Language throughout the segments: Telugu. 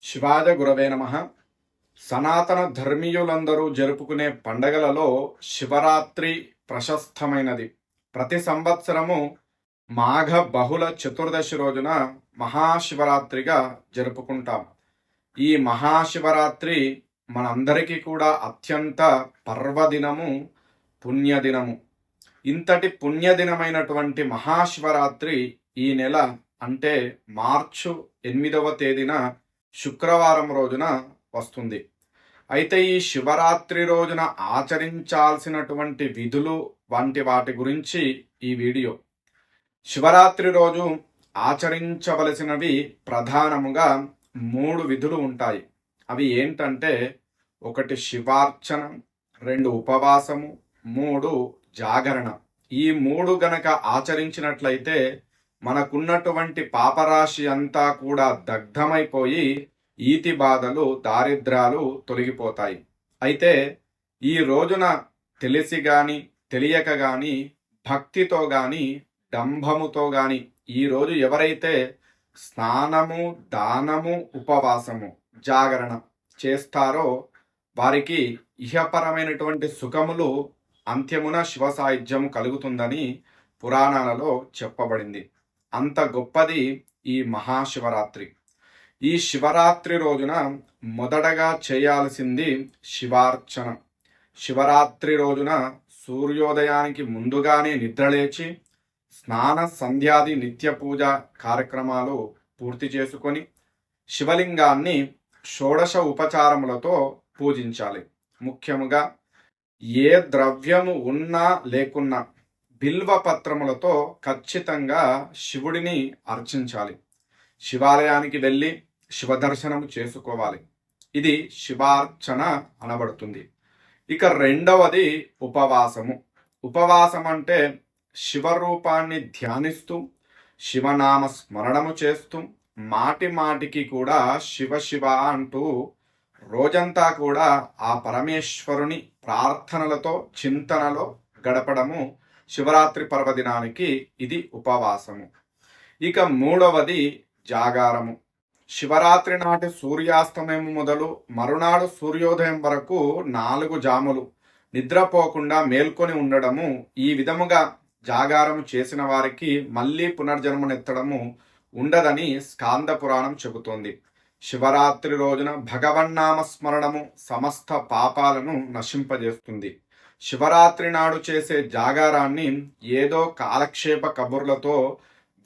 శివాయ గురవే నమః. సనాతన ధర్మీయులందరూ జరుపుకునే పండగలలో శివరాత్రి ప్రశస్తమైనది. ప్రతి సంవత్సరము మాఘ బహుళ చతుర్దశి రోజున మహాశివరాత్రిగా జరుపుకుంటాం. ఈ మహాశివరాత్రి మనందరికీ కూడా అత్యంత పర్వదినము, పుణ్యదినము. ఇంతటి పుణ్యదినమైనటువంటి మహాశివరాత్రి ఈ నెల అంటే మార్చి 8వ తేదీన శుక్రవారం రోజున వస్తుంది. అయితే ఈ శివరాత్రి రోజున ఆచరించాల్సినటువంటి విధులు వంటి వాటి గురించి ఈ వీడియో. శివరాత్రి రోజు ఆచరించవలసినవి ప్రధానముగా 3 విధులు ఉంటాయి. అవి ఏంటంటే 1 శివార్చన, 2 ఉపవాసము, 3 జాగరణ. ఈ 3 గనక ఆచరించినట్లయితే మనకున్నటువంటి పాపరాశి అంతా కూడా దగ్ధమైపోయి ఈతి బాధలు, దారిద్రాలు తొలగిపోతాయి. అయితే ఈ రోజున తెలిసి గాని తెలియక గాని భక్తితో గాని డంభముతో గాని ఈరోజు ఎవరైతే స్నానము, దానము, ఉపవాసము, జాగరణ చేస్తారో వారికి ఇహపరమైనటువంటి సుఖములు అంత్యమున శివ సాయుధ్యము కలుగుతుందని పురాణాలలో చెప్పబడింది. అంత గొప్పది ఈ మహాశివరాత్రి. ఈ శివరాత్రి రోజున మొదటగా చేయాల్సింది శివార్చన. శివరాత్రి రోజున సూర్యోదయానికి ముందుగానే నిద్రలేచి స్నాన సంధ్యాది నిత్య పూజ కార్యక్రమాలు పూర్తి చేసుకొని శివలింగాన్ని షోడశ ఉపచారములతో పూజించాలి. ముఖ్యముగా ఏ ద్రవ్యము ఉన్నా లేకున్నా బిల్వ పత్రములతో ఖచ్చితంగా శివుడిని అర్చించాలి. శివాలయానికి వెళ్ళి శివ దర్శనం చేసుకోవాలి. ఇది శివార్చన అనబడుతుంది. ఇక 2వది ఉపవాసము. ఉపవాసం అంటే శివరూపాన్ని ధ్యానిస్తూ శివనామ స్మరణము చేస్తూ మాటి మాటికి కూడా శివ శివ అంటూ రోజంతా కూడా ఆ పరమేశ్వరుని ప్రార్థనలతో చింతనలో గడపడము శివరాత్రి పర్వదినానికి ఇది ఉపవాసము. ఇక 3వది జాగారము. శివరాత్రి నాటి సూర్యాస్తమయం మొదలు మరునాడు సూర్యోదయం వరకు 4 జాములు నిద్రపోకుండా మేల్కొని ఉండడము. ఈ విధముగా జాగారము చేసిన వారికి మళ్ళీ పునర్జన్మనెత్తడము ఉండదని స్కాంద పురాణం చెబుతోంది. శివరాత్రి రోజున భగవన్నామ స్మరణము సమస్త పాపాలను నశింపజేస్తుంది. శివరాత్రి నాడు చేసే జాగారాన్ని ఏదో కాలక్షేప కబుర్లతో,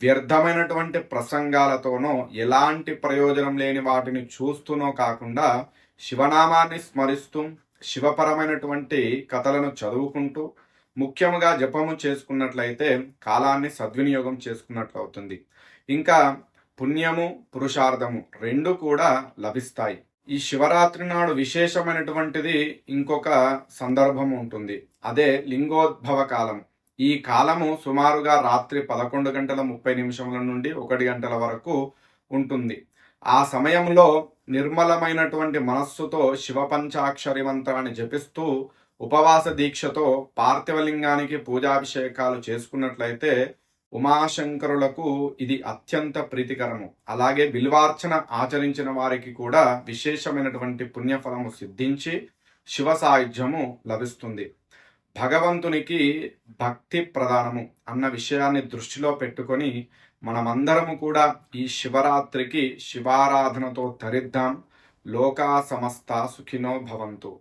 వ్యర్థమైనటువంటి ప్రసంగాలతోనో, ఎలాంటి ప్రయోజనం లేని వాటిని చూస్తూనో కాకుండా శివనామాన్ని స్మరిస్తూ శివపరమైనటువంటి కథలను చదువుకుంటూ ముఖ్యంగా జపము చేసుకున్నట్లయితే కాలాన్ని సద్వినియోగం చేసుకున్నట్లు అవుతుంది. ఇంకా పుణ్యము, పురుషార్థము 2 కూడా లభిస్తాయి. ఈ శివరాత్రి నాడు విశేషమైనటువంటిది ఇంకొక సందర్భం ఉంటుంది. అదే లింగోద్భవ కాలం. ఈ కాలము సుమారుగా రాత్రి 11:30 నుండి 1 గంటల వరకు ఉంటుంది. ఆ సమయంలో నిర్మలమైనటువంటి మనస్సుతో శివ పంచాక్షరి మంత్రాన్ని జపిస్తూ ఉపవాస దీక్షతో పార్థివలింగానికి పూజాభిషేకాలు చేసుకున్నట్లయితే ఉమాశంకరులకు ఇది అత్యంత ప్రీతికరము. అలాగే బిల్వార్చన ఆచరించిన వారికి కూడా విశేషమైనటువంటి పుణ్యఫలము సిద్ధించి శివ సాయుధ్యము లభిస్తుంది. భగవంతునికి భక్తి ప్రధానము అన్న విషయాన్ని దృష్టిలో పెట్టుకొని మనమందరము కూడా ఈ శివరాత్రికి శివారాధనతో తరిద్దాం. లోకా సమస్త సుఖినో భవంతు.